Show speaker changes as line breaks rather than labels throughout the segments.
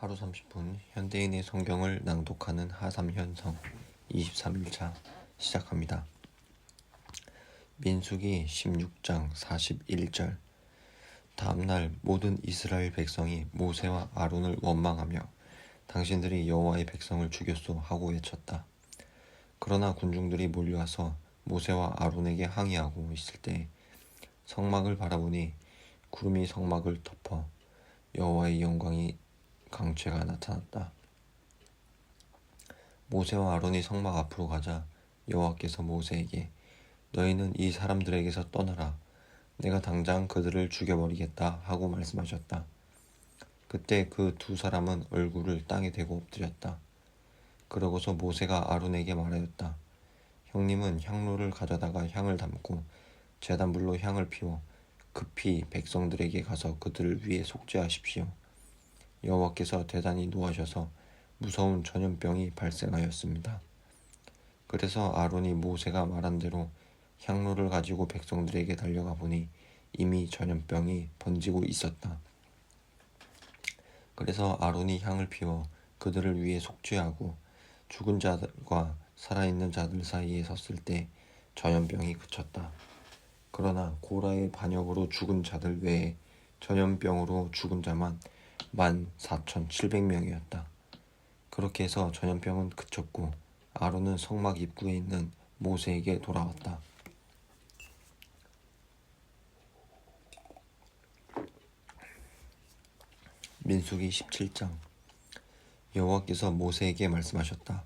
하루 30분 현대인의 성경을 낭독하는 하삼현성 23일차 시작합니다. 민수기 16장 41절. 다음날 모든 이스라엘 백성이 모세와 아론을 원망하며 당신들이 여호와의 백성을 죽였소 하고 외쳤다. 그러나 군중들이 몰려와서 모세와 아론에게 항의하고 있을 때 성막을 바라보니 구름이 성막을 덮어 여호와의 영광이 강체가 나타났다. 모세와 아론이 성막 앞으로 가자 여호와께서 모세에게 너희는 이 사람들에게서 떠나라. 내가 당장 그들을 죽여버리겠다 하고 말씀하셨다. 그때 그 두 사람은 얼굴을 땅에 대고 엎드렸다. 그러고서 모세가 아론에게 말하였다. 형님은 향로를 가져다가 향을 담고 제단불로 향을 피워 급히 백성들에게 가서 그들을 위해 속죄하십시오. 여호와께서 대단히 노하셔서 무서운 전염병이 발생하였습니다. 그래서 아론이 모세가 말한 대로 향로를 가지고 백성들에게 달려가 보니 이미 전염병이 번지고 있었다. 그래서 아론이 향을 피워 그들을 위해 속죄하고 죽은 자들과 살아있는 자들 사이에 섰을 때 전염병이 그쳤다. 그러나 고라의 반역으로 죽은 자들 외에 전염병으로 죽은 자만 14,700명이었다. 그렇게 해서 전염병은 그쳤고 아론은 성막 입구에 있는 모세에게 돌아왔다. 민수기 17장. 여호와께서 모세에게 말씀하셨다.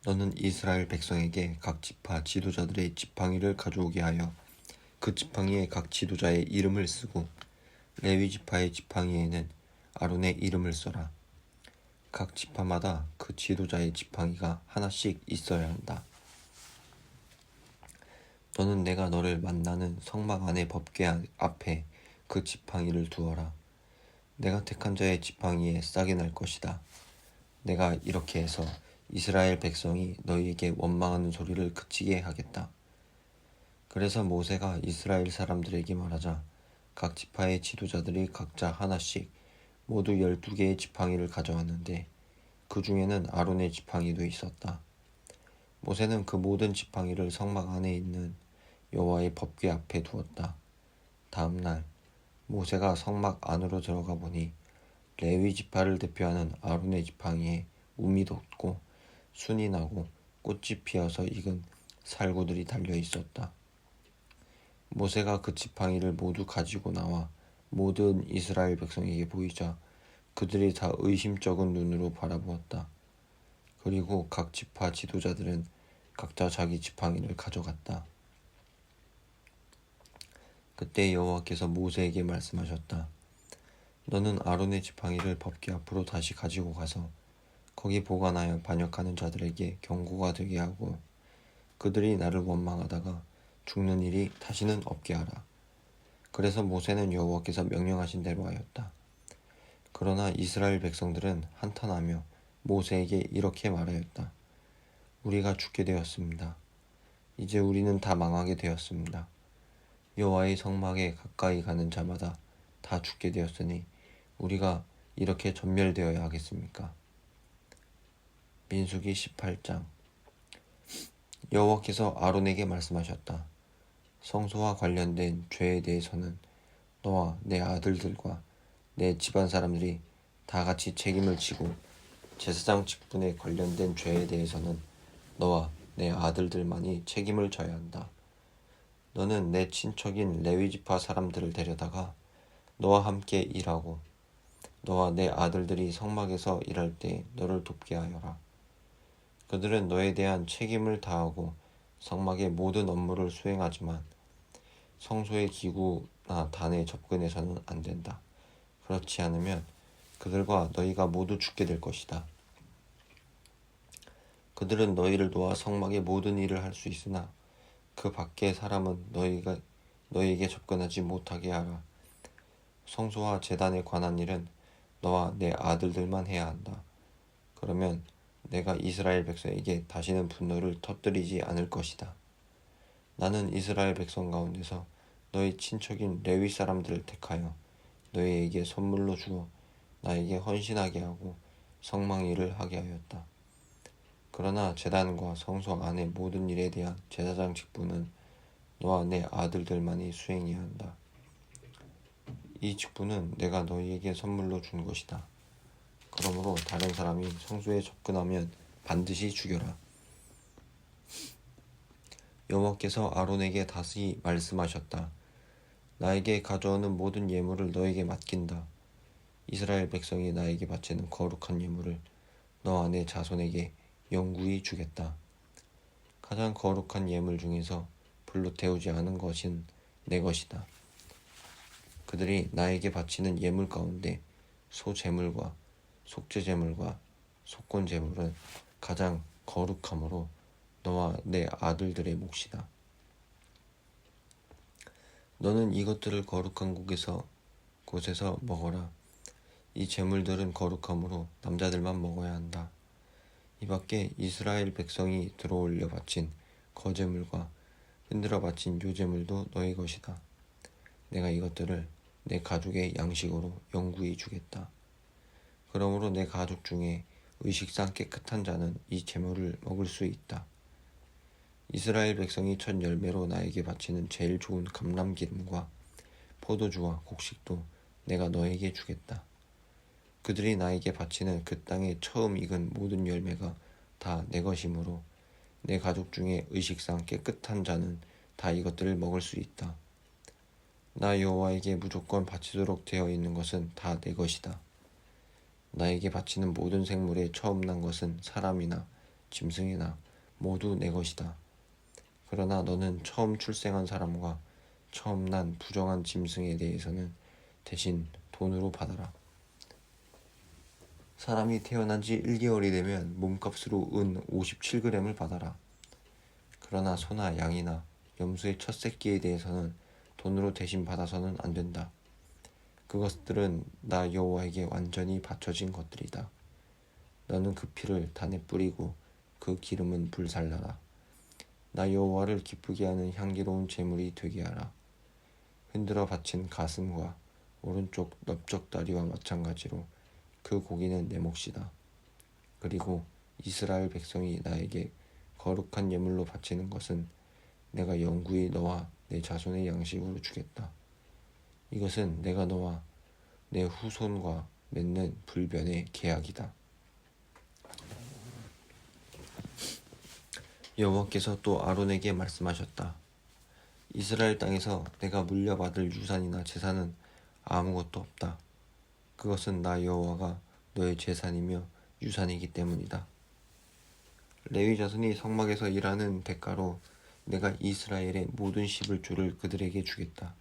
너는 이스라엘 백성에게 각 지파 지도자들의 지팡이를 가져오게 하여 그 지팡이에 각 지도자의 이름을 쓰고 레위 지파의 지팡이에는 아론의 이름을 써라. 각 지파마다 그 지도자의 지팡이가 하나씩 있어야 한다. 너는 내가 너를 만나는 성막 안의 법궤 앞에 그 지팡이를 두어라. 내가 택한 자의 지팡이에 싹이 날 것이다. 내가 이렇게 해서 이스라엘 백성이 너희에게 원망하는 소리를 그치게 하겠다. 그래서 모세가 이스라엘 사람들에게 말하자 각 지파의 지도자들이 각자 하나씩 모두 12개의 지팡이를 가져왔는데 그 중에는 아론의 지팡이도 있었다. 모세는 그 모든 지팡이를 성막 안에 있는 여호와의 법궤 앞에 두었다. 다음 날 모세가 성막 안으로 들어가 보니 레위 지파를 대표하는 아론의 지팡이에 움이 돋고 순이 나고 꽃이 피어서 익은 살구들이 달려 있었다. 모세가 그 지팡이를 모두 가지고 나와 모든 이스라엘 백성에게 보이자 그들이 다 의심쩍은 눈으로 바라보았다. 그리고 각 지파 지도자들은 각자 자기 지팡이를 가져갔다. 그때 여호와께서 모세에게 말씀하셨다. 너는 아론의 지팡이를 법궤 앞으로 다시 가지고 가서 거기 보관하여 반역하는 자들에게 경고가 되게 하고 그들이 나를 원망하다가 죽는 일이 다시는 없게 하라. 그래서 모세는 여호와께서 명령하신 대로 하였다. 그러나 이스라엘 백성들은 한탄하며 모세에게 이렇게 말하였다. 우리가 죽게 되었습니다. 이제 우리는 다 망하게 되었습니다. 여호와의 성막에 가까이 가는 자마다 다 죽게 되었으니 우리가 이렇게 전멸되어야 하겠습니까? 민수기 18장. 여호와께서 아론에게 말씀하셨다. 성소와 관련된 죄에 대해서는 너와 내 아들들과 내 집안 사람들이 다 같이 책임을 지고 제사장 직분에 관련된 죄에 대해서는 너와 내 아들들만이 책임을 져야 한다. 너는 내 친척인 레위 지파 사람들을 데려다가 너와 함께 일하고 너와 내 아들들이 성막에서 일할 때 너를 돕게 하여라. 그들은 너에 대한 책임을 다하고 성막의 모든 업무를 수행하지만 성소의 기구나 단에 접근해서는 안 된다. 그렇지 않으면 그들과 너희가 모두 죽게 될 것이다. 그들은 너희를 도와 성막의 모든 일을 할 수 있으나 그 밖의 사람은 너희에게 접근하지 못하게 하라. 성소와 제단에 관한 일은 너와 내 아들들만 해야 한다. 그러면 내가 이스라엘 백성에게 다시는 분노를 터뜨리지 않을 것이다. 나는 이스라엘 백성 가운데서 너희 친척인 레위 사람들을 택하여 너희에게 선물로 주어 나에게 헌신하게 하고 성막일을 하게 하였다. 그러나 제단과 성소 안의 모든 일에 대한 제사장 직분은 너와 내 아들들만이 수행해야 한다. 이 직분은 내가 너희에게 선물로 준 것이다. 그러므로 다른 사람이 성소에 접근하면 반드시 죽여라. 여호와께서 아론에게 다시 말씀하셨다. 나에게 가져오는 모든 예물을 너에게 맡긴다. 이스라엘 백성이 나에게 바치는 거룩한 예물을 너와 내 자손에게 영구히 주겠다. 가장 거룩한 예물 중에서 불로 태우지 않은 것은 내 것이다. 그들이 나에게 바치는 예물 가운데 소제물과 속죄제물과 속건제물은 가장 거룩함으로 너와 내 아들들의 몫이다. 너는 이것들을 거룩한 곳에서 먹어라. 이 제물들은 거룩함으로 남자들만 먹어야 한다. 이 밖에 이스라엘 백성이 들어올려 바친 거제물과 흔들어 바친 요제물도 너희 것이다. 내가 이것들을 내 가족의 양식으로 영구히 주겠다. 그러므로 내 가족 중에 의식상 깨끗한 자는 이 제물을 먹을 수 있다. 이스라엘 백성이 첫 열매로 나에게 바치는 제일 좋은 감람기름과 포도주와 곡식도 내가 너에게 주겠다. 그들이 나에게 바치는 그 땅에 처음 익은 모든 열매가 다 내 것이므로 내 가족 중에 의식상 깨끗한 자는 다 이것들을 먹을 수 있다. 나 여호와에게 무조건 바치도록 되어 있는 것은 다 내 것이다. 나에게 바치는 모든 생물에 처음 난 것은 사람이나 짐승이나 모두 내 것이다. 그러나 너는 처음 출생한 사람과 처음 난 부정한 짐승에 대해서는 대신 돈으로 받아라. 사람이 태어난 지 1개월이 되면 몸값으로 은 57g을 받아라. 그러나 소나 양이나 염소의 첫 새끼에 대해서는 돈으로 대신 받아서는 안 된다. 그것들은 나 여호와에게 완전히 바쳐진 것들이다. 너는 그 피를 단에 뿌리고 그 기름은 불살라라. 나 여호와를 기쁘게 하는 향기로운 제물이 되게 하라. 흔들어 바친 가슴과 오른쪽 넓적다리와 마찬가지로 그 고기는 내 몫이다. 그리고 이스라엘 백성이 나에게 거룩한 예물로 바치는 것은 내가 영구히 너와 내 자손의 양식으로 주겠다. 이것은 내가 너와 내 후손과 맺는 불변의 계약이다. 여호와께서 또 아론에게 말씀하셨다. 이스라엘 땅에서 내가 물려받을 유산이나 재산은 아무것도 없다. 그것은 나 여호와가 너의 재산이며 유산이기 때문이다. 레위 자손이 성막에서 일하는 대가로 내가 이스라엘의 모든 11조를 그들에게 주겠다.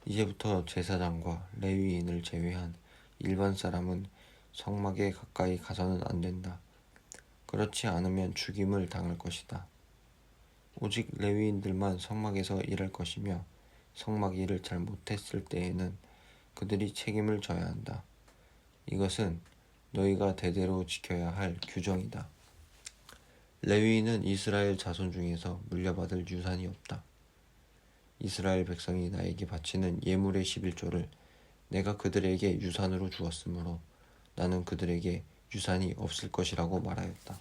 이제부터 제사장과 레위인을 제외한 일반 사람은 성막에 가까이 가서는 안 된다. 그렇지 않으면 죽임을 당할 것이다. 오직 레위인들만 성막에서 일할 것이며 성막 일을 잘 못했을 때에는 그들이 책임을 져야 한다. 이것은 너희가 대대로 지켜야 할 규정이다. 레위인은 이스라엘 자손 중에서 물려받을 유산이 없다. 이스라엘 백성이 나에게 바치는 예물의 11조를 내가 그들에게 유산으로 주었으므로 나는 그들에게 유산이 없을 것이라고 말하였다.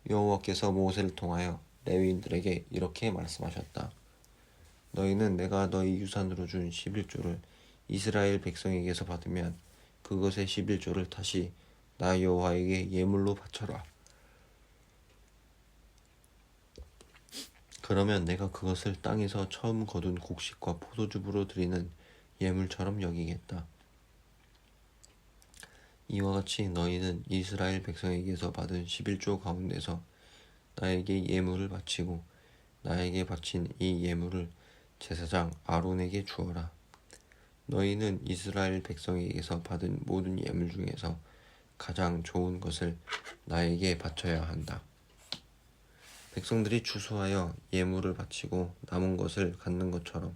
여호와께서 모세를 통하여 레위인들에게 이렇게 말씀하셨다. 너희는 내가 너희 유산으로 준 11조를 이스라엘 백성에게서 받으면 그것의 11조를 다시 나 여호와에게 예물로 바쳐라. 그러면 내가 그것을 땅에서 처음 거둔 곡식과 포도주부로 드리는 예물처럼 여기겠다. 이와 같이 너희는 이스라엘 백성에게서 받은 11조 가운데서 나에게 예물을 바치고 나에게 바친 이 예물을 제사장 아론에게 주어라. 너희는 이스라엘 백성에게서 받은 모든 예물 중에서 가장 좋은 것을 나에게 바쳐야 한다. 백성들이 추수하여 예물을 바치고 남은 것을 갖는 것처럼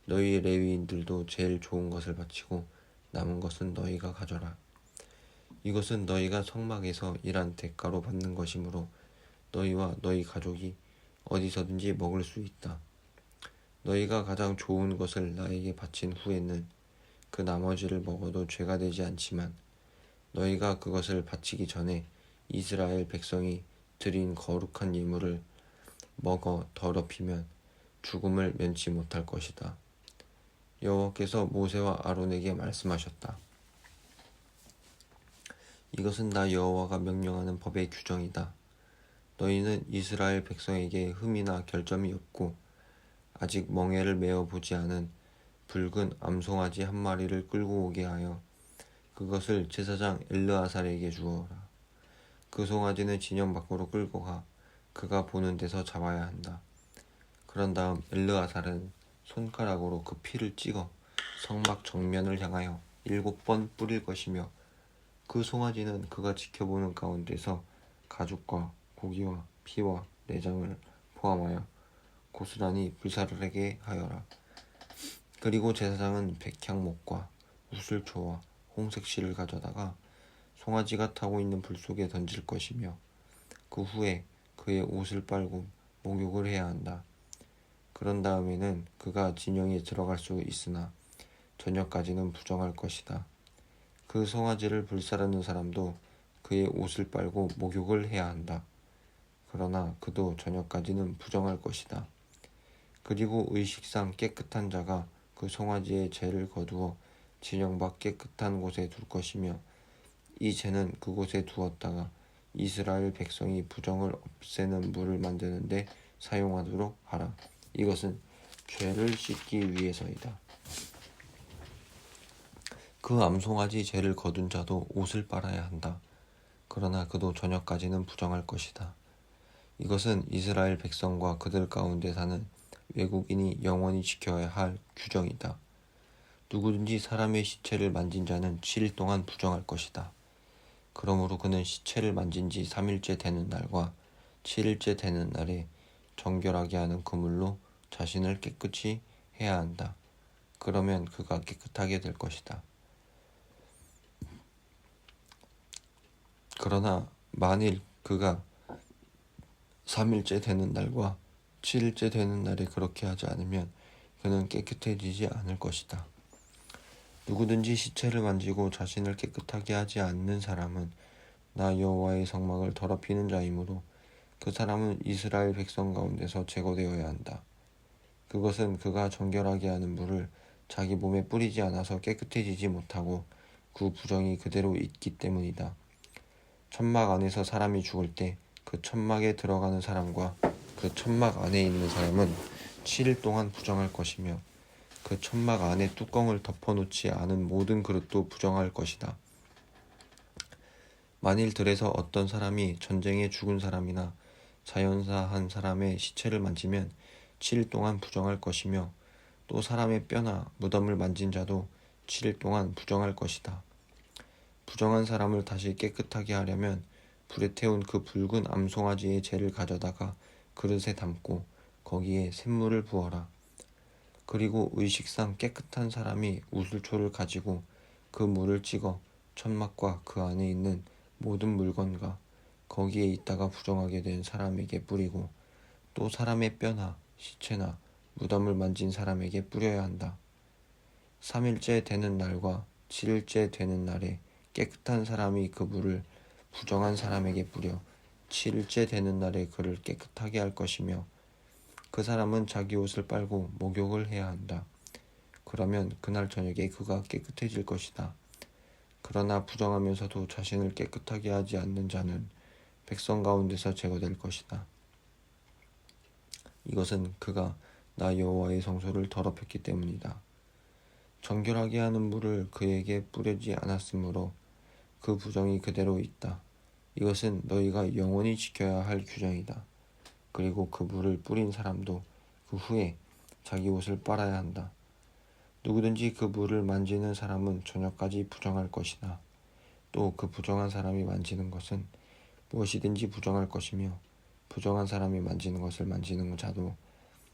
너희 레위인들도 제일 좋은 것을 바치고 남은 것은 너희가 가져라. 이것은 너희가 성막에서 일한 대가로 받는 것이므로 너희와 너희 가족이 어디서든지 먹을 수 있다. 너희가 가장 좋은 것을 나에게 바친 후에는 그 나머지를 먹어도 죄가 되지 않지만 너희가 그것을 바치기 전에 이스라엘 백성이 드린 거룩한 예물을 먹어 더럽히면 죽음을 면치 못할 것이다. 여호와께서 모세와 아론에게 말씀하셨다. 이것은 나 여호와가 명령하는 법의 규정이다. 너희는 이스라엘 백성에게 흠이나 결점이 없고 아직 멍에를 메어 보지 않은 붉은 암송아지 한 마리를 끌고 오게 하여 그것을 제사장 엘르아살에게 주어라. 그 송아지는 진영 밖으로 끌고 가 그가 보는 데서 잡아야 한다. 그런 다음 엘르아살은 손가락으로 그 피를 찍어 성막 정면을 향하여 7번 뿌릴 것이며 그 송아지는 그가 지켜보는 가운데서 가죽과 고기와 피와 내장을 포함하여 고스란히 불사를 하게 하여라. 그리고 제사장은 백향목과 우슬초와 홍색 실을 가져다가 송아지가 타고 있는 불 속에 던질 것이며 그 후에 그의 옷을 빨고 목욕을 해야 한다. 그런 다음에는 그가 진영에 들어갈 수 있으나 저녁까지는 부정할 것이다. 그 송아지를 불사르는 사람도 그의 옷을 빨고 목욕을 해야 한다. 그러나 그도 저녁까지는 부정할 것이다. 그리고 의식상 깨끗한 자가 그 송아지의 죄를 거두어 진영 밖 깨끗한 곳에 둘 것이며 이 죄는 그곳에 두었다가 이스라엘 백성이 부정을 없애는 물을 만드는데 사용하도록 하라. 이것은 죄를 씻기 위해서이다. 그 암송아지 죄를 거둔 자도 옷을 빨아야 한다. 그러나 그도 저녁까지는 부정할 것이다. 이것은 이스라엘 백성과 그들 가운데 사는 외국인이 영원히 지켜야 할 규정이다. 누구든지 사람의 시체를 만진 자는 7일 동안 부정할 것이다. 그러므로 그는 시체를 만진 지 3일째 되는 날과 7일째 되는 날에 정결하게 하는 그물로 자신을 깨끗이 해야 한다. 그러면 그가 깨끗하게 될 것이다. 그러나 만일 그가 3일째 되는 날과 7일째 되는 날에 그렇게 하지 않으면 그는 깨끗해지지 않을 것이다. 누구든지 시체를 만지고 자신을 깨끗하게 하지 않는 사람은 나 여호와의 성막을 더럽히는 자이므로 그 사람은 이스라엘 백성 가운데서 제거되어야 한다. 그것은 그가 정결하게 하는 물을 자기 몸에 뿌리지 않아서 깨끗해지지 못하고 그 부정이 그대로 있기 때문이다. 천막 안에서 사람이 죽을 때 그 천막에 들어가는 사람과 그 천막 안에 있는 사람은 7일 동안 부정할 것이며 그 천막 안에 뚜껑을 덮어놓지 않은 모든 그릇도 부정할 것이다. 만일 들에서 어떤 사람이 전쟁에 죽은 사람이나 자연사한 사람의 시체를 만지면 7일 동안 부정할 것이며 또 사람의 뼈나 무덤을 만진 자도 7일 동안 부정할 것이다. 부정한 사람을 다시 깨끗하게 하려면 불에 태운 그 붉은 암송아지의 재를 가져다가 그릇에 담고 거기에 샘물을 부어라. 그리고 의식상 깨끗한 사람이 우슬초를 가지고 그 물을 찍어 천막과 그 안에 있는 모든 물건과 거기에 있다가 부정하게 된 사람에게 뿌리고 또 사람의 뼈나 시체나 무덤을 만진 사람에게 뿌려야 한다. 3일째 되는 날과 7일째 되는 날에 깨끗한 사람이 그 물을 부정한 사람에게 뿌려 7일째 되는 날에 그를 깨끗하게 할 것이며 그 사람은 자기 옷을 빨고 목욕을 해야 한다. 그러면 그날 저녁에 그가 깨끗해질 것이다. 그러나 부정하면서도 자신을 깨끗하게 하지 않는 자는 백성 가운데서 제거될 것이다. 이것은 그가 나 여호와의 성소를 더럽혔기 때문이다. 정결하게 하는 물을 그에게 뿌리지 않았으므로 그 부정이 그대로 있다. 이것은 너희가 영원히 지켜야 할 규정이다. 그리고 그 물을 뿌린 사람도 그 후에 자기 옷을 빨아야 한다. 누구든지 그 물을 만지는 사람은 저녁까지 부정할 것이다. 또 그 부정한 사람이 만지는 것은 무엇이든지 부정할 것이며 부정한 사람이 만지는 것을 만지는 자도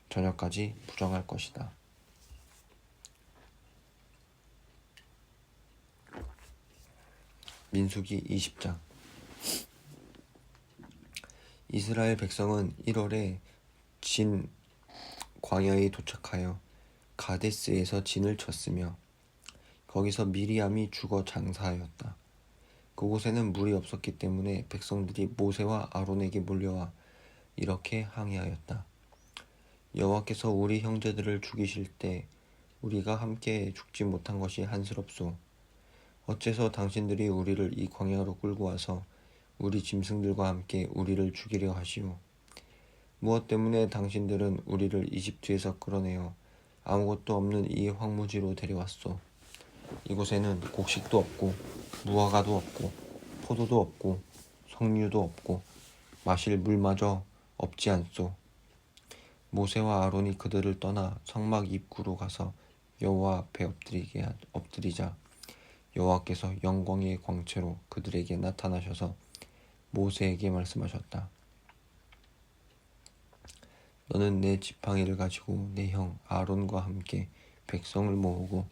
저녁까지 부정할 것이다. 민수기 20장. 이스라엘 백성은 1월에 진 광야에 도착하여 가데스에서 진을 쳤으며 거기서 미리암이 죽어 장사하였다. 그곳에는 물이 없었기 때문에 백성들이 모세와 아론에게 몰려와 이렇게 항의하였다. 여호와께서 우리 형제들을 죽이실 때 우리가 함께 죽지 못한 것이 한스럽소. 어째서 당신들이 우리를 이 광야로 끌고 와서 우리 짐승들과 함께 우리를 죽이려 하시오. 무엇 때문에 당신들은 우리를 이집트에서 끌어내어 아무것도 없는 이 황무지로 데려왔소. 이곳에는 곡식도 없고 무화과도 없고 포도도 없고 석류도 없고 마실 물마저 없지 않소. 모세와 아론이 그들을 떠나 성막 입구로 가서 여호와 앞에 엎드리자 여호와께서 영광의 광채로 그들에게 나타나셔서 모세에게 말씀하셨다. 너는 내 지팡이를 가지고 내 형 아론과 함께 백성을 모으고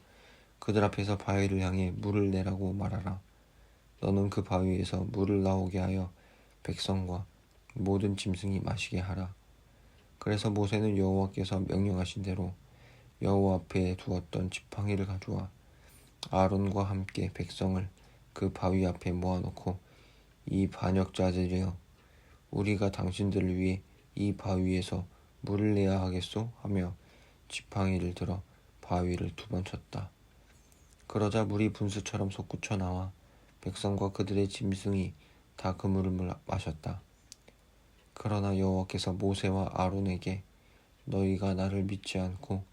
그들 앞에서 바위를 향해 물을 내라고 말하라. 너는 그 바위에서 물을 나오게 하여 백성과 모든 짐승이 마시게 하라. 그래서 모세는 여호와께서 명령하신 대로 여호와 앞에 두었던 지팡이를 가져와 아론과 함께 백성을 그 바위 앞에 모아놓고 이 반역자들이여, 우리가 당신들을 위해 이 바위에서 물을 내야 하겠소? 하며 지팡이를 들어 바위를 2번 쳤다. 그러자 물이 분수처럼 솟구쳐 나와 백성과 그들의 짐승이 다 그 물을 마셨다. 그러나 여호와께서 모세와 아론에게 너희가 나를 믿지 않고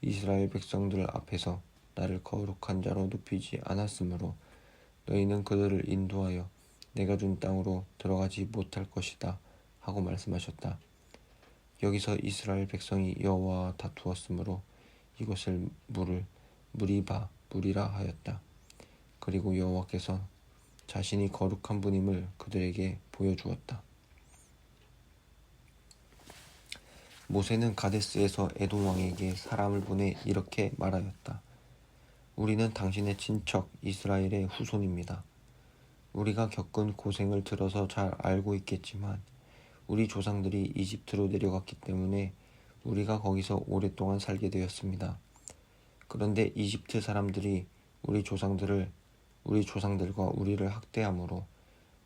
이스라엘 백성들 앞에서 나를 거룩한 자로 높이지 않았으므로 너희는 그들을 인도하여 내가 준 땅으로 들어가지 못할 것이다 하고 말씀하셨다. 여기서 이스라엘 백성이 여호와와 다투었으므로 이곳을 무리바 물이라 하였다. 그리고 여호와께서 자신이 거룩한 분임을 그들에게 보여주었다. 모세는 가데스에서 에돔 왕에게 사람을 보내 이렇게 말하였다. 우리는 당신의 친척 이스라엘의 후손입니다. 우리가 겪은 고생을 들어서 잘 알고 있겠지만 우리 조상들이 이집트로 내려갔기 때문에 우리가 거기서 오랫동안 살게 되었습니다. 그런데 이집트 사람들이 우리 조상들과 우리를 학대함으로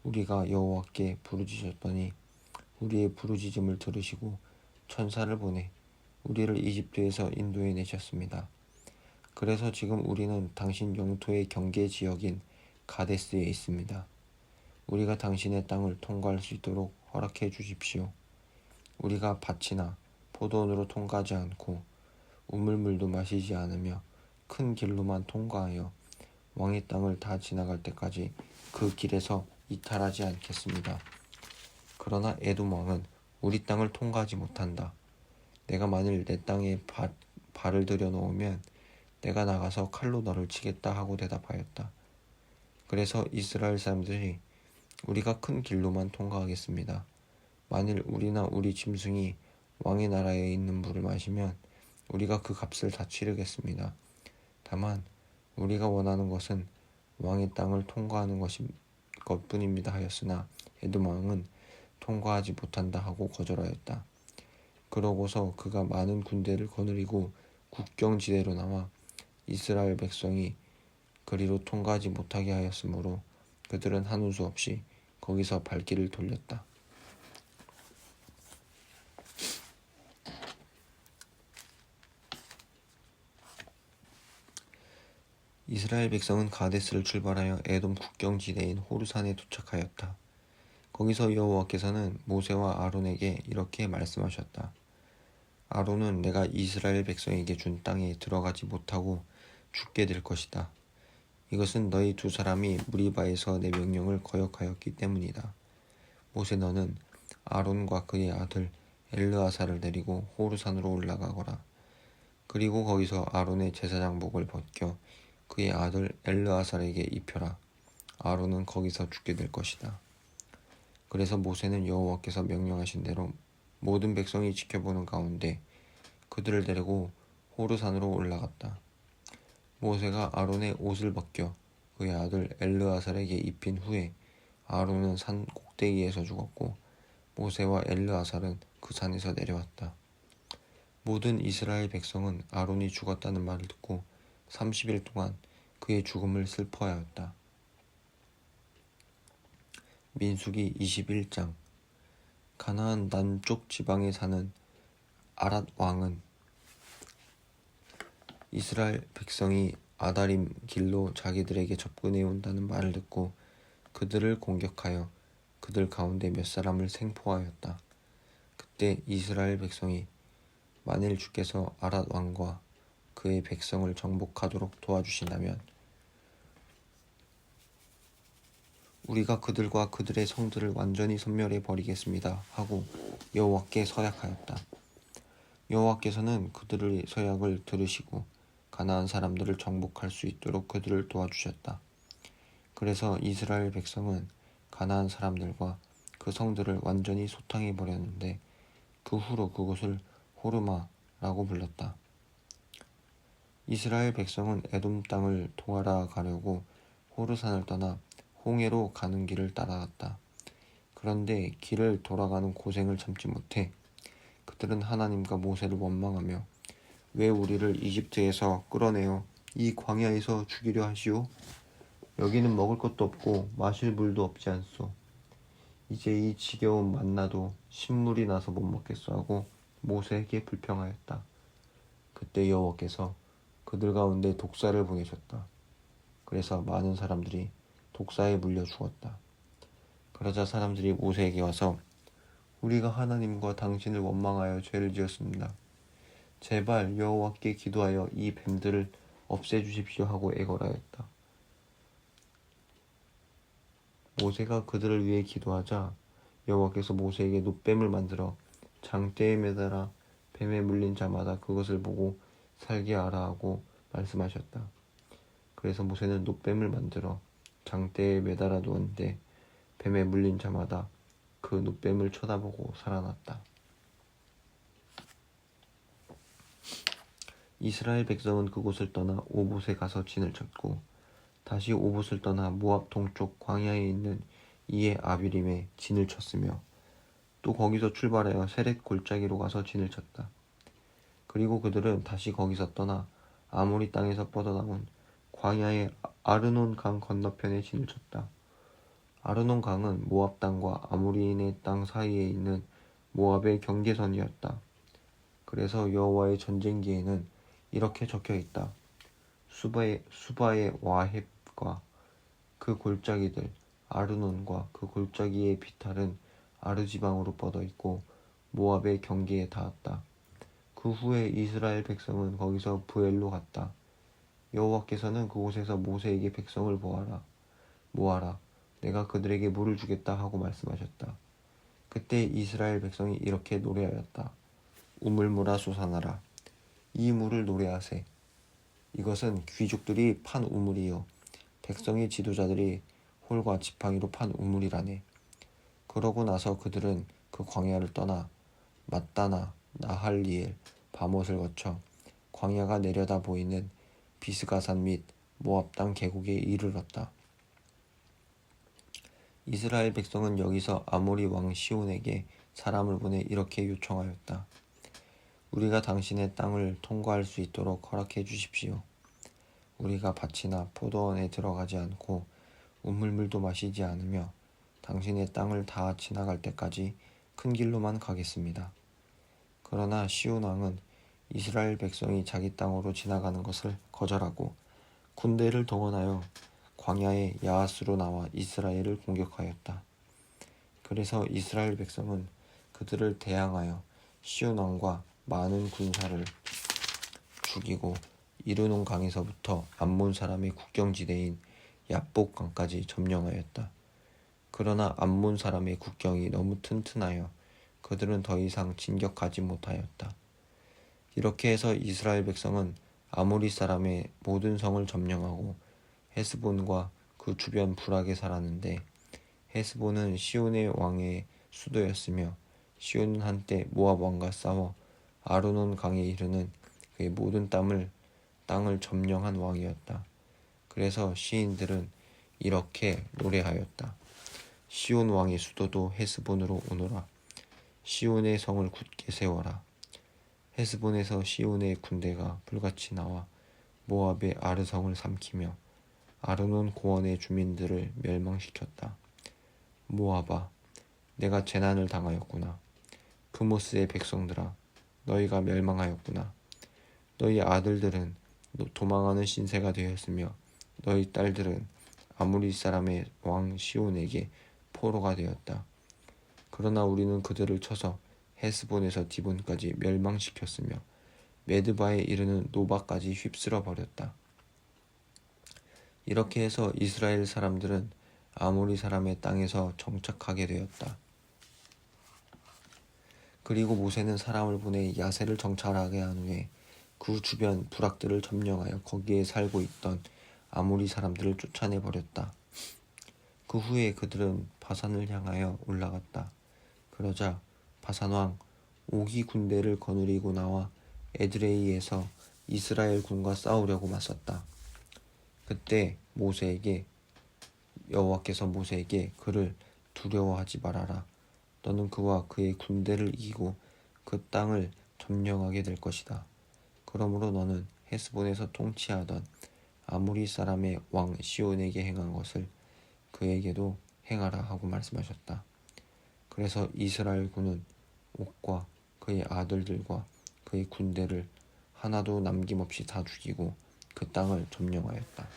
우리가 여호와께 부르짖었더니 우리의 부르짖음을 들으시고 천사를 보내 우리를 이집트에서 인도해 내셨습니다. 그래서 지금 우리는 당신 영토의 경계 지역인 가데스에 있습니다. 우리가 당신의 땅을 통과할 수 있도록 허락해 주십시오. 우리가 밭이나 포도원으로 통과하지 않고 우물물도 마시지 않으며 큰 길로만 통과하여 왕의 땅을 다 지나갈 때까지 그 길에서 이탈하지 않겠습니다. 그러나 에돔 왕은 우리 땅을 통과하지 못한다. 내가 만일 내 땅에 발을 들여놓으면 내가 나가서 칼로 너를 치겠다 하고 대답하였다. 그래서 이스라엘 사람들이 우리가 큰 길로만 통과하겠습니다. 만일 우리나 우리 짐승이 왕의 나라에 있는 물을 마시면 우리가 그 값을 다 치르겠습니다. 다만 우리가 원하는 것은 왕의 땅을 통과하는 것뿐입니다 하였으나 에돔 왕은 통과하지 못한다 하고 거절하였다. 그러고서 그가 많은 군대를 거느리고 국경지대로 나와 이스라엘 백성이 그리로 통과하지 못하게 하였으므로 그들은 하는 수 없이 거기서 발길을 돌렸다. 이스라엘 백성은 가데스를 출발하여 에돔 국경지대인 호르산에 도착하였다. 거기서 여호와께서는 모세와 아론에게 이렇게 말씀하셨다. 아론은 내가 이스라엘 백성에게 준 땅에 들어가지 못하고 죽게 될 것이다. 이것은 너희 2 사람이 무리바에서 내 명령을 거역하였기 때문이다. 모세, 너는 아론과 그의 아들 엘르아사를 데리고 호르산으로 올라가거라. 그리고 거기서 아론의 제사장복을 벗겨 그의 아들 엘르아살에게 입혀라. 아론은 거기서 죽게 될 것이다. 그래서 모세는 여호와께서 명령하신 대로 모든 백성이 지켜보는 가운데 그들을 데리고 호르산으로 올라갔다. 모세가 아론의 옷을 벗겨 그의 아들 엘르아살에게 입힌 후에 아론은 산 꼭대기에서 죽었고 모세와 엘르아살은 그 산에서 내려왔다. 모든 이스라엘 백성은 아론이 죽었다는 말을 듣고 30일 동안 그의 죽음을 슬퍼하였다. 민수기 21장. 가나안 남쪽 지방에 사는 아랏 왕은 이스라엘 백성이 아다림 길로 자기들에게 접근해 온다는 말을 듣고 그들을 공격하여 그들 가운데 몇 사람을 생포하였다. 그때 이스라엘 백성이 만일 주께서 아랏 왕과 그의 백성을 정복하도록 도와주신다면 우리가 그들과 그들의 성들을 완전히 섬멸해 버리겠습니다 하고 여호와께 서약하였다. 여호와께서는 그들의 서약을 들으시고 가나안 사람들을 정복할 수 있도록 그들을 도와주셨다. 그래서 이스라엘 백성은 가나안 사람들과 그 성들을 완전히 소탕해 버렸는데 그 후로 그곳을 호르마라고 불렀다. 이스라엘 백성은 에돔 땅을 통하러 가려고 호르산을 떠나 홍해로 가는 길을 따라갔다. 그런데 길을 돌아가는 고생을 참지 못해 그들은 하나님과 모세를 원망하며 왜 우리를 이집트에서 끌어내어 이 광야에서 죽이려 하시오? 여기는 먹을 것도 없고 마실 물도 없지 않소. 이제 이 지겨운 만나도 신물이 나서 못 먹겠소 하고 모세에게 불평하였다. 그때 여호와께서 그들 가운데 독사를 보내셨다. 그래서 많은 사람들이 독사에 물려 죽었다. 그러자 사람들이 모세에게 와서 우리가 하나님과 당신을 원망하여 죄를 지었습니다. 제발 여호와께 기도하여 이 뱀들을 없애주십시오 하고 애걸하였다. 모세가 그들을 위해 기도하자 여호와께서 모세에게 놋뱀을 만들어 장대에 매달아 뱀에 물린 자마다 그것을 보고 살게 하라 하고 말씀하셨다. 그래서 모세는 놋뱀을 만들어 장대에 매달아 두었는데 뱀에 물린 자마다 그 놋뱀을 쳐다보고 살아났다. 이스라엘 백성은 그곳을 떠나 오봇에 가서 진을 쳤고 다시 오봇을 떠나 모압 동쪽 광야에 있는 이에 아비림에 진을 쳤으며 또 거기서 출발하여 세렛 골짜기로 가서 진을 쳤다. 그리고 그들은 다시 거기서 떠나 아모리 땅에서 뻗어나온 광야의 아르논 강 건너편에 진을 쳤다. 아르논 강은 모압 땅과 아모리인의 땅 사이에 있는 모압의 경계선이었다. 그래서 여호와의 전쟁기에는 이렇게 적혀있다. 수바의 와헵과 그 골짜기들, 아르논과 그 골짜기의 비탈은 아르지방으로 뻗어있고 모압의 경계에 닿았다. 그 후에 이스라엘 백성은 거기서 브엘로 갔다. 여호와께서는 그곳에서 모세에게 백성을 모아라. 내가 그들에게 물을 주겠다 하고 말씀하셨다. 그때 이스라엘 백성이 이렇게 노래하였다. 우물물아 솟아나라. 이 물을 노래하세. 이것은 귀족들이 판 우물이요 백성의 지도자들이 홀과 지팡이로 판 우물이라네. 그러고 나서 그들은 그 광야를 떠나 맞다나, 나할리엘, 바못을 거쳐 광야가 내려다 보이는 비스가산 및 모압 땅 계곡에 이르렀다. 이스라엘 백성은 여기서 아모리 왕 시온에게 사람을 보내 이렇게 요청하였다. 우리가 당신의 땅을 통과할 수 있도록 허락해 주십시오. 우리가 밭이나 포도원에 들어가지 않고 우물물도 마시지 않으며 당신의 땅을 다 지나갈 때까지 큰 길로만 가겠습니다. 그러나 시온 왕은 이스라엘 백성이 자기 땅으로 지나가는 것을 거절하고 군대를 동원하여 광야의 야하스로 나와 이스라엘을 공격하였다. 그래서 이스라엘 백성은 그들을 대항하여 시온 왕과 많은 군사를 죽이고 이르논 강에서부터 암몬 사람의 국경지대인 야복 강까지 점령하였다. 그러나 암몬 사람의 국경이 너무 튼튼하여 그들은 더 이상 진격하지 못하였다. 이렇게 해서 이스라엘 백성은 아모리 사람의 모든 성을 점령하고 헤스본과 그 주변 부락에 살았는데 헤스본은 시온의 왕의 수도였으며 시온은 한때 모압 왕과 싸워 아르논 강에 이르는 그의 모든 땅을 점령한 왕이었다. 그래서 시인들은 이렇게 노래하였다. 시온 왕의 수도도 헤스본으로 오너라. 시온의 성을 굳게 세워라. 헤스본에서 시온의 군대가 불같이 나와 모압의 아르성을 삼키며 아르논 고원의 주민들을 멸망시켰다. 모압아, 내가 재난을 당하였구나. 부모스의 백성들아, 너희가 멸망하였구나. 너희 아들들은 도망하는 신세가 되었으며 너희 딸들은 아무리 사람의 왕 시온에게 포로가 되었다. 그러나 우리는 그들을 쳐서 헤스본에서 디본까지 멸망시켰으며 메드바에 이르는 노바까지 휩쓸어 버렸다. 이렇게 해서 이스라엘 사람들은 아모리 사람의 땅에서 정착하게 되었다. 그리고 모세는 사람을 보내 야세를 정찰하게 한 후에 그 주변 부락들을 점령하여 거기에 살고 있던 아모리 사람들을 쫓아내 버렸다. 그 후에 그들은 바산을 향하여 올라갔다. 그러자 바산 왕 옥이 군대를 거느리고 나와 에드레이에서 이스라엘 군과 싸우려고 맞섰다. 그때 여호와께서 모세에게 그를 두려워하지 말아라. 너는 그와 그의 군대를 이기고 그 땅을 점령하게 될 것이다. 그러므로 너는 헤스본에서 통치하던 아모리 사람의 왕 시온에게 행한 것을 그에게도 행하라 하고 말씀하셨다. 그래서 이스라엘 군은 옥과 그의 아들들과 그의 군대를 하나도 남김없이 다 죽이고 그 땅을 점령하였다.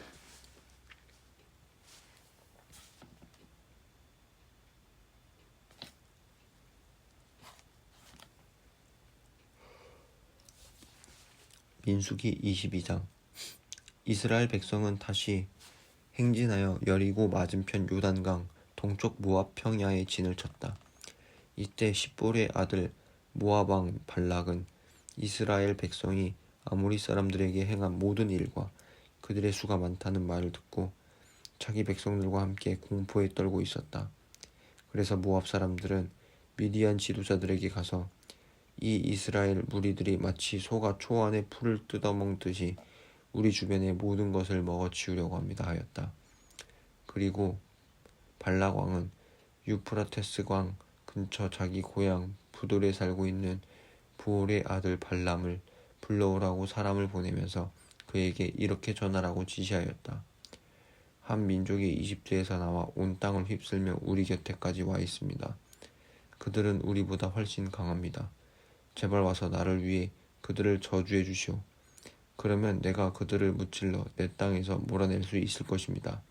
민수기 22장. 이스라엘 백성은 다시 행진하여 여리고 맞은편 요단강 동쪽 모압 평야에 진을 쳤다. 이때 십볼의 아들 모압 왕 발락은 이스라엘 백성이 아모리 사람들에게 행한 모든 일과 그들의 수가 많다는 말을 듣고 자기 백성들과 함께 공포에 떨고 있었다. 그래서 모압 사람들은 미디안 지도자들에게 가서 이 이스라엘 무리들이 마치 소가 초 안에 풀을 뜯어먹듯이 우리 주변의 모든 것을 먹어치우려고 합니다 하였다. 그리고 발락 왕은 유프라테스 광 근처 자기 고향 부돌에 살고 있는 부올의 아들 발람을 불러오라고 사람을 보내면서 그에게 이렇게 전하라고 지시하였다. 한 민족이 이집트에서 나와 온 땅을 휩쓸며 우리 곁에까지 와 있습니다. 그들은 우리보다 훨씬 강합니다. 제발 와서 나를 위해 그들을 저주해 주시오. 그러면 내가 그들을 무찔러 내 땅에서 몰아낼 수 있을 것입니다.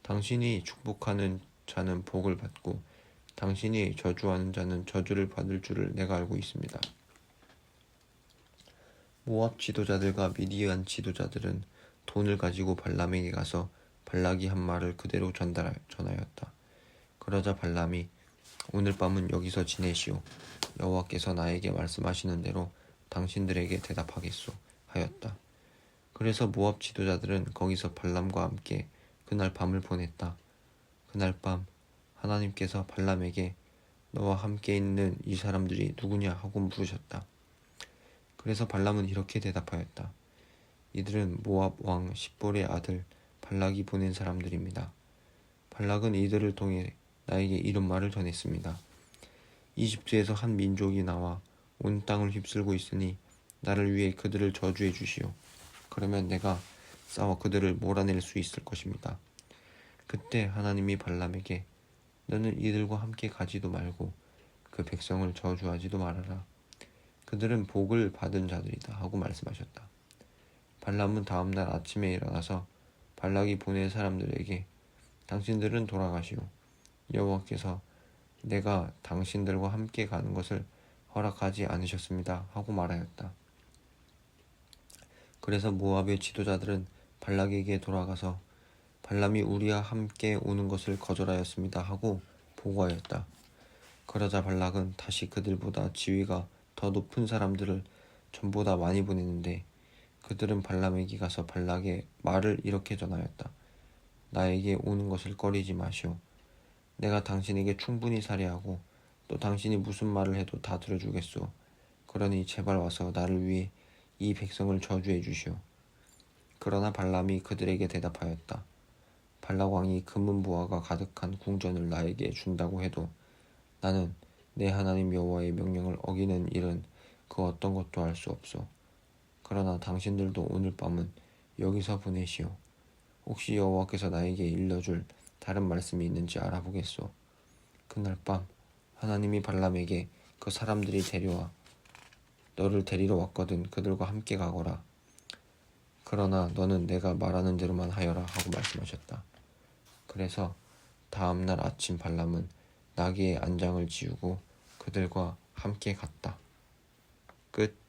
당신이 축복하는 자는 복을 받고 당신이 저주하는 자는 저주를 받을 줄을 내가 알고 있습니다. 모압 지도자들과 미디안 지도자들은 돈을 가지고 발람에게 가서 발락이 한 말을 그대로 전하였다. 그러자 발람이 오늘 밤은 여기서 지내시오. 여호와께서 나에게 말씀하시는 대로 당신들에게 대답하겠소 하였다. 그래서 모압 지도자들은 거기서 발람과 함께 그날 밤을 보냈다. 그날 밤 하나님께서 발람에게 너와 함께 있는 이 사람들이 누구냐 하고 물으셨다. 그래서 발람은 이렇게 대답하였다. 이들은 모압 왕 십볼의 아들 발락이 보낸 사람들입니다. 발락은 이들을 통해 나에게 이런 말을 전했습니다. 이집트에서 한 민족이 나와 온 땅을 휩쓸고 있으니 나를 위해 그들을 저주해 주시오. 그러면 내가 싸워 그들을 몰아낼 수 있을 것입니다. 그때 하나님이 발람에게 너는 이들과 함께 가지도 말고 그 백성을 저주하지도 말아라. 그들은 복을 받은 자들이다 하고 말씀하셨다. 발람은 다음날 아침에 일어나서 발락이 보낸 사람들에게 당신들은 돌아가시오. 여호와께서 내가 당신들과 함께 가는 것을 허락하지 않으셨습니다 하고 말하였다. 그래서 모압의 지도자들은 발락에게 돌아가서 발람이 우리와 함께 오는 것을 거절하였습니다 하고 보고하였다. 그러자 발락은 다시 그들보다 지위가 더 높은 사람들을 전보다 많이 보냈는데 그들은 발람에게 가서 발락의 말을 이렇게 전하였다. 나에게 오는 것을 꺼리지 마시오. 내가 당신에게 충분히 살해하고 또 당신이 무슨 말을 해도 다 들어주겠소. 그러니 제발 와서 나를 위해 이 백성을 저주해 주시오. 그러나 발람이 그들에게 대답하였다. 발락 왕이 금은보화가 가득한 궁전을 나에게 준다고 해도 나는 내 하나님 여호와의 명령을 어기는 일은 그 어떤 것도 알 수 없어. 그러나 당신들도 오늘 밤은 여기서 보내시오. 혹시 여호와께서 나에게 일러줄 다른 말씀이 있는지 알아보겠소. 그날 밤 하나님이 발람에게 그 사람들이 너를 데리러 왔거든 그들과 함께 가거라. 그러나 너는 내가 말하는 대로만 하여라 하고 말씀하셨다. 그래서 다음 날 아침 발람은 나귀의 안장을 지우고 그들과 함께 갔다. 끝.